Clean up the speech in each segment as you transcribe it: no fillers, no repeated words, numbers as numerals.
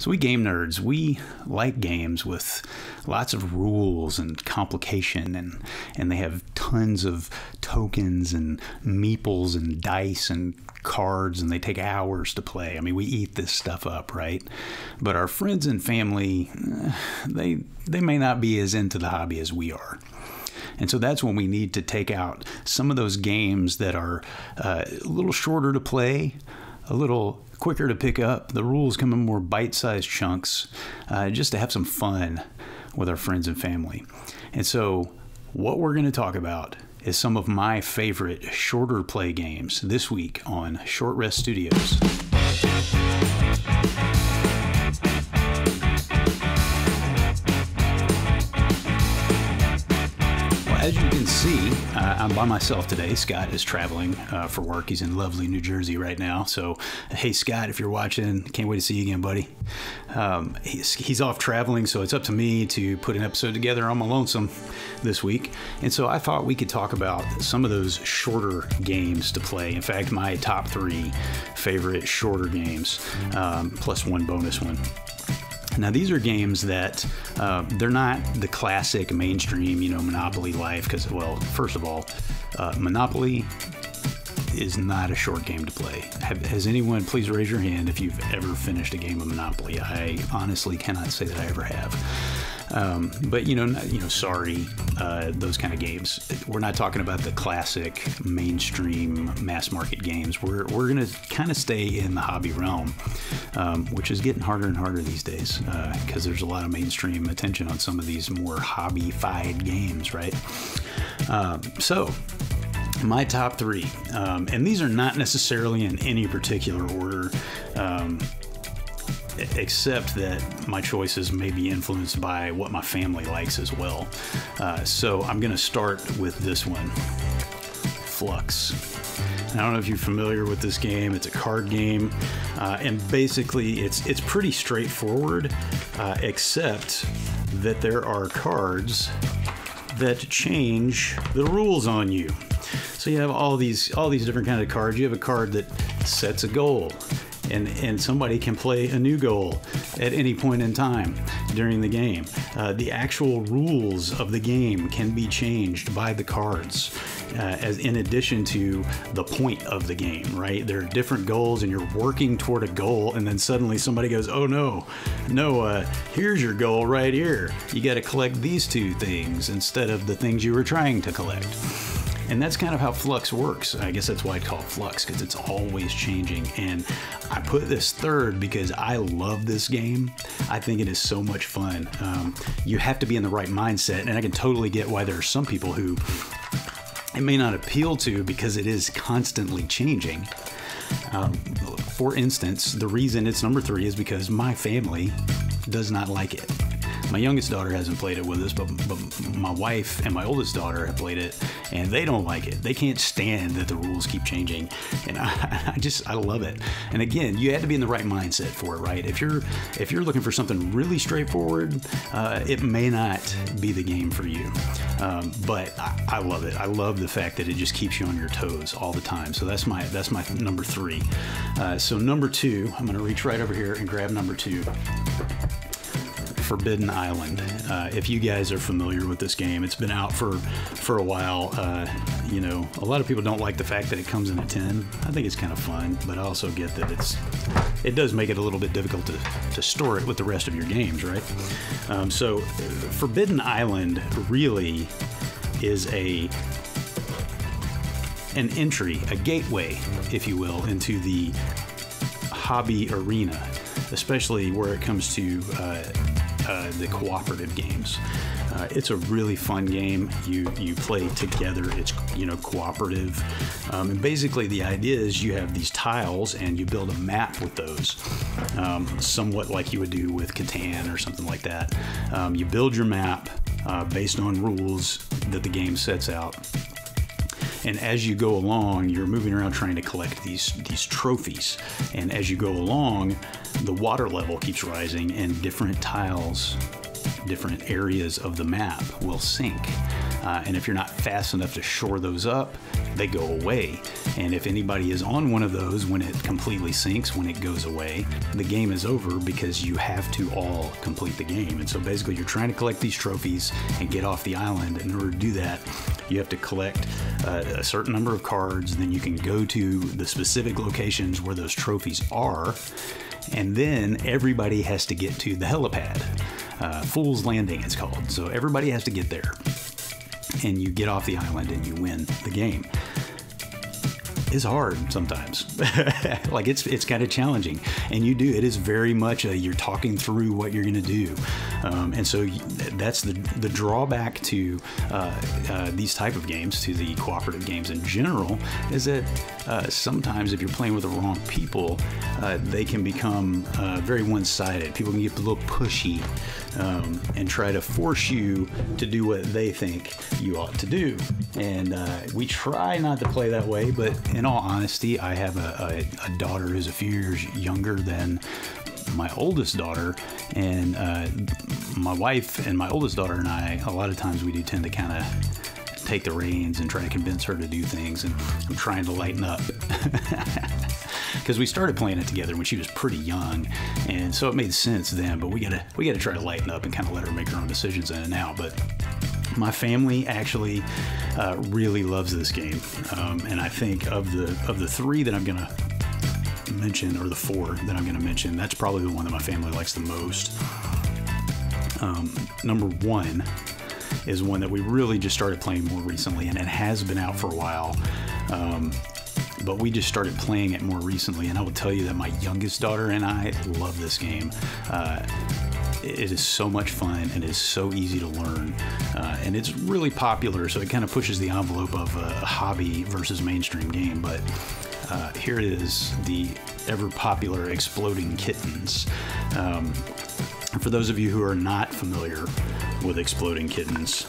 So we game nerds, we like games with lots of rules and complication, and they have tons of tokens and meeples and dice and cards, and they take hours to play. I mean, we eat this stuff up, right? But our friends and family, they may not be as into the hobby as we are. And so that's when we need to take out some of those games that are a little shorter to play, a little quicker to pick up. The rules come in more bite-sized chunks, just to have some fun with our friends and family. And so what we're going to talk about is some of my favorite shorter play games this week on Short Rest Studios. As you can see, I'm by myself today. Scott is traveling for work. He's in lovely New Jersey right now. So, hey, Scott, if you're watching, can't wait to see you again, buddy. He's off traveling, so it's up to me to put an episode together on my lonesome this week. And so I thought we could talk about some of those shorter games to play. In fact, my top 3 favorite shorter games, plus one bonus one. Now, these are games that they're not the classic mainstream, Monopoly life, because, well, first of all, Monopoly is not a short game to play. Has anyone, please raise your hand if you've ever finished a game of Monopoly? I honestly cannot say that I ever have. But sorry, those kind of games. We're not talking about the classic mainstream mass market games. We're going to kind of stay in the hobby realm, which is getting harder and harder these days because there's a lot of mainstream attention on some of these more hobby-fied games, right? So my top 3, and these are not necessarily in any particular order, except that my choices may be influenced by what my family likes as well. So I'm going to start with this one, Flux. And I don't know if you're familiar with this game. It's a card game, and basically it's pretty straightforward, except that there are cards that change the rules on you. So you have all these different kind of cards. You have a card that sets a goal. And somebody can play a new goal at any point in time during the game. The actual rules of the game can be changed by the cards, as in addition to the point of the game, right? There are different goals and you're working toward a goal, and then suddenly somebody goes, oh no, here's your goal right here. You got to collect these 2 things instead of the things you were trying to collect. And that's kind of how Flux works. I guess that's why it's called Flux, because it's always changing. And I put this 3rd because I love this game. I think it is so much fun. You have to be in the right mindset, and I can totally get why there are some people who it may not appeal to because it is constantly changing. For instance, the reason it's number 3 is because my family does not like it. My youngest daughter hasn't played it with us, but my wife and my oldest daughter have played it, and they don't like it. They can't stand that the rules keep changing, and I love it. And again, you have to be in the right mindset for it, right? If you're looking for something really straightforward, it may not be the game for you. But I love it. I love the fact that it just keeps you on your toes all the time. So that's my number 3. So number 2, I'm going to reach right over here and grab number 2. Forbidden Island. If you guys are familiar with this game, it's been out for a while. A lot of people don't like the fact that it comes in a tin. I think it's kind of fun, but I also get that it does make it a little bit difficult to store it with the rest of your games, right? So Forbidden Island really is an entry, a gateway, if you will, into the hobby arena, especially where it comes to the cooperative games. It's a really fun game. You play together. It's cooperative, and basically the idea is you have these tiles and you build a map with those, somewhat like you would do with Catan or something like that. You build your map based on rules that the game sets out. And as you go along, you're moving around trying to collect these trophies. And as you go along, the water level keeps rising and different tiles different areas of the map will sink. And if you're not fast enough to shore those up, they go away. And if anybody is on one of those when it completely sinks, when it goes away, the game is over because you have to all complete the game. And so basically you're trying to collect these trophies and get off the island. In order to do that, you have to collect a certain number of cards, then you can go to the specific locations where those trophies are, and then everybody has to get to the helipad. Fool's Landing it's called. So everybody has to get there, and you get off the island and you win the game. It's hard sometimes. Like it's kind of challenging, and it is very much you're talking through what you're going to do. And so that's the drawback to these type of games, to the cooperative games in general, is that sometimes if you're playing with the wrong people, they can become very one-sided. People can get a little pushy and try to force you to do what they think you ought to do. And we try not to play that way, but in all honesty, I have a daughter who's a few years younger than my oldest daughter, and my wife and my oldest daughter and I, a lot of times we do tend to kind of take the reins and try to convince her to do things, and I'm trying to lighten up. Because we started playing it together when she was pretty young, and so it made sense then, but we gotta try to lighten up and kind of let her make her own decisions in and out. But my family actually really loves this game, and I think of the three that I'm gonna mention, or the four that I'm gonna mention, that's probably the one that my family likes the most. Number one is one that we really just started playing more recently, and it has been out for a while, but we just started playing it more recently, and I will tell you that my youngest daughter and I love this game. It is so much fun, and it is so easy to learn, and it's really popular, so it kind of pushes the envelope of a hobby versus mainstream game. But here it is, the ever popular Exploding Kittens. For those of you who are not familiar with Exploding Kittens,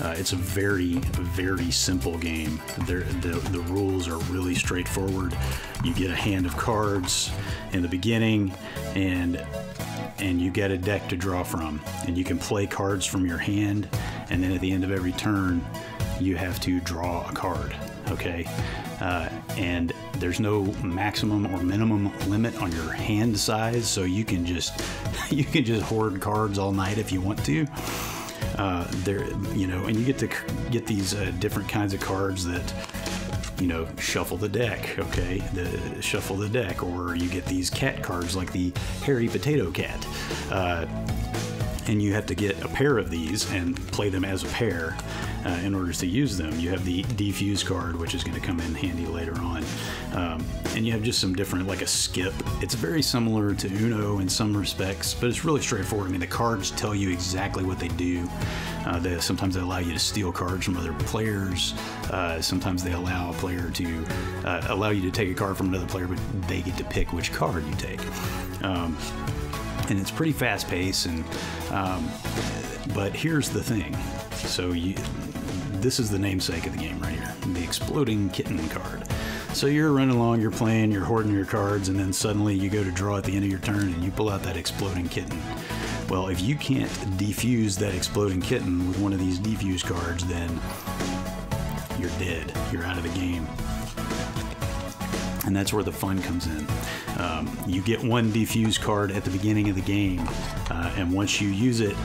it's a very, very simple game. The rules are really straightforward. You get a hand of cards in the beginning, and you get a deck to draw from, and you can play cards from your hand, and then at the end of every turn you have to draw a card. Okay, and there's no maximum or minimum limit on your hand size, so you can just hoard cards all night if you want to. And you get to get these different kinds of cards that, shuffle the deck, okay? Shuffle the deck, or you get these cat cards like the hairy potato cat. And you have to get a pair of these and play them as a pair in order to use them. You have the defuse card, which is going to come in handy later on. And you have just some different, like a skip. It's very similar to Uno in some respects, but it's really straightforward. I mean, the cards tell you exactly what they do. Sometimes they allow you to steal cards from other players. Sometimes they allow a player to allow you to take a card from another player, but they get to pick which card you take. And it's pretty fast paced, but here's the thing. So this is the namesake of the game right here, the Exploding Kitten card. So you're running along, you're playing, you're hoarding your cards, and then suddenly you go to draw at the end of your turn and you pull out that Exploding Kitten. Well, if you can't defuse that Exploding Kitten with one of these defuse cards, then you're dead. You're out of the game. And that's where the fun comes in. You get one defuse card at the beginning of the game, and once you use it,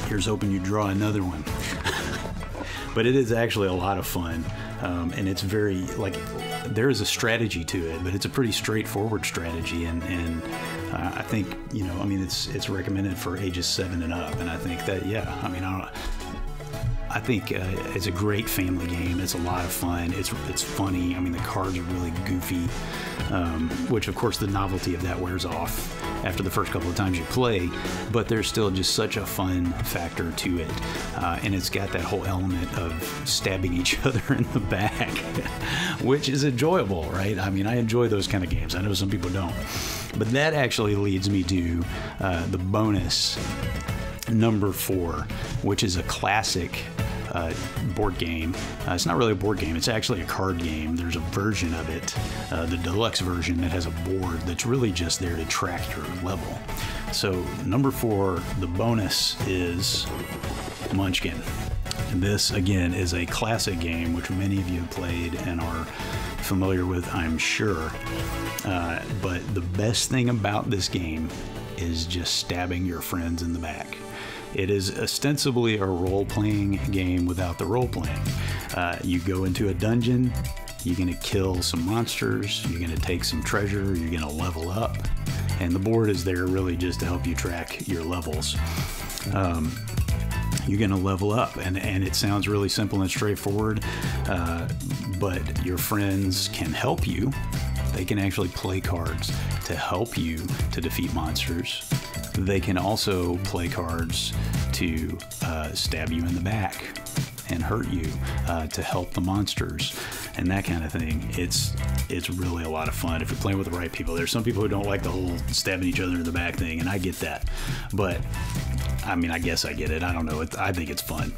here's hoping you draw another one. But it is actually a lot of fun, and it's very, there is a strategy to it, but it's a pretty straightforward strategy, and I think, it's recommended for ages 7 and up, and I think that, I think it's a great family game. It's a lot of fun. It's funny. I mean, the cards are really goofy, which of course the novelty of that wears off after the first couple of times you play, but there's still just such a fun factor to it, and it's got that whole element of stabbing each other in the back, which is enjoyable, right? I mean, I enjoy those kind of games. I know some people don't, but that actually leads me to the bonus number 4, which is a classic board game. It's not really a board game, it's actually a card game. There's a version of it, the deluxe version, that has a board that's really just there to track your level. So number 4, the bonus is Munchkin. And this, again, is a classic game which many of you have played and are familiar with, I'm sure. But the best thing about this game is just stabbing your friends in the back. It is ostensibly a role-playing game without the role-playing. You go into a dungeon, you're going to kill some monsters, you're going to take some treasure, you're going to level up, and the board is there really just to help you track your levels. You're going to level up, and it sounds really simple and straightforward, but your friends can help you. They can actually play cards to help you to defeat monsters. They can also play cards to stab you in the back and hurt you, to help the monsters and that kind of thing. It's really a lot of fun if you're playing with the right people. There's some people who don't like the whole stabbing each other in the back thing, and I get that. But I mean, I guess I get it. I don't know. I think it's fun.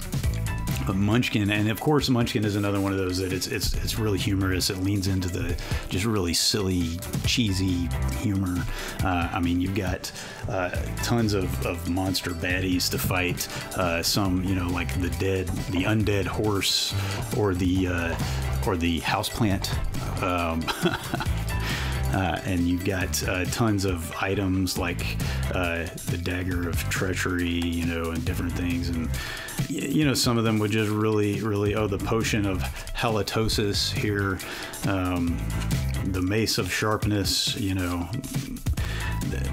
But Munchkin, and of course Munchkin is another one of those that it's really humorous. It leans into the just really silly, cheesy humor. I mean, you've got tons of monster baddies to fight. Some, you know, like the undead horse, or the houseplant. And you've got tons of items like the dagger of treachery, you know, and different things. And, you know, some of them would just really, the potion of halitosis here, the mace of sharpness, you know.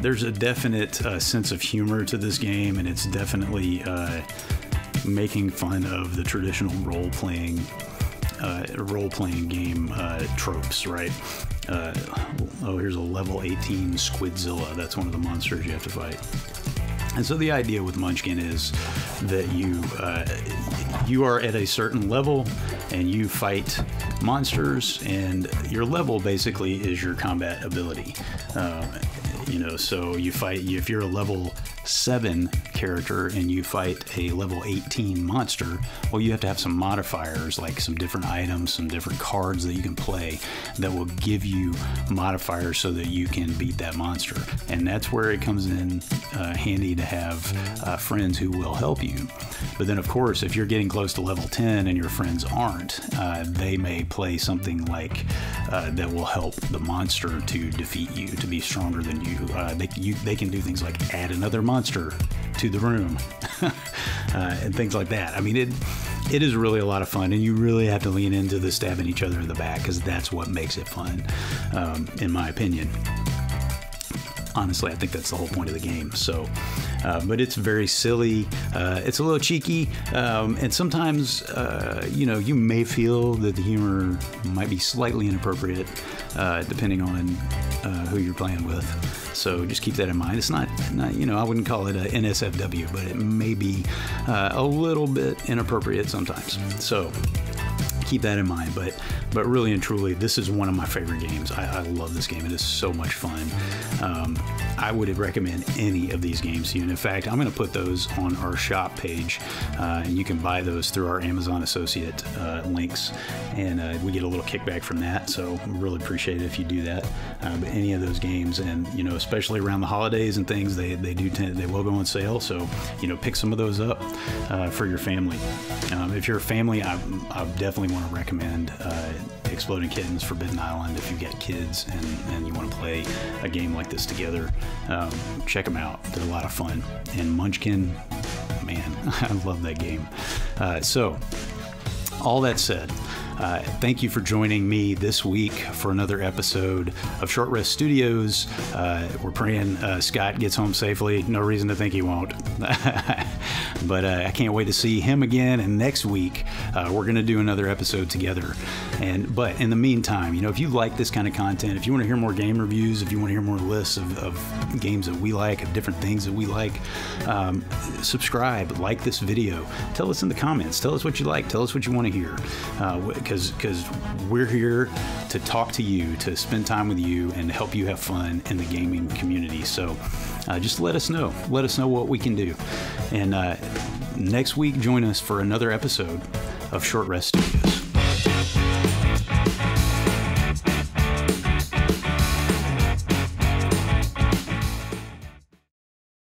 There's a definite sense of humor to this game, and it's definitely making fun of the traditional role-playing game tropes, right? Here's a level 18 Squidzilla. That's one of the monsters you have to fight. And so the idea with Munchkin is that you are at a certain level and you fight monsters, and your level basically is your combat ability. You know, so you fight, if you're a level 7 character and you fight a level 18 monster, well, you have to have some modifiers, like some different items, some different cards that you can play that will give you modifiers so that you can beat that monster. And that's where it comes in handy to have friends who will help you. But then, of course, if you're getting close to level 10 and your friends aren't, they may play something like that will help the monster to defeat you, to be stronger than you. They can do things like add another monster to the room and things like that. I mean, it is really a lot of fun, and you really have to lean into the stabbing each other in the back, because that's what makes it fun, in my opinion. Honestly, I think that's the whole point of the game. So, but it's very silly. It's a little cheeky, and sometimes, you know, you may feel that the humor might be slightly inappropriate, depending on who you're playing with. So just keep that in mind. It's not, you know, I wouldn't call it a NSFW, but it may be a little bit inappropriate sometimes. So keep that in mind. But really and truly, this is one of my favorite games. I love this game. It is so much fun. I would recommend any of these games to you. And in fact, I'm going to put those on our shop page, and you can buy those through our Amazon associate links, and we get a little kickback from that. So really appreciate it if you do that. But any of those games, and you know, especially around the holidays and things, they will go on sale. So you know, pick some of those up for your family. If you're a family, I definitely want to recommend Exploding Kittens, Forbidden Island. If you've got kids and you want to play a game like this together, check them out. They're a lot of fun. And Munchkin, man, I love that game. So all that said, thank you for joining me this week for another episode of Short Rest Studios. We're praying Scott gets home safely. No reason to think he won't. But I can't wait to see him again. And next week, we're going to do another episode together. But in the meantime, you know, if you like this kind of content, if you want to hear more game reviews, if you want to hear more lists of games that we like, of different things that we like, subscribe, like this video. Tell us in the comments. Tell us what you like. Tell us what you want to hear. Because we're here to talk to you, to spend time with you, and to help you have fun in the gaming community. So just let us know. Let us know what we can do. And next week, join us for another episode of Short Rest Studios.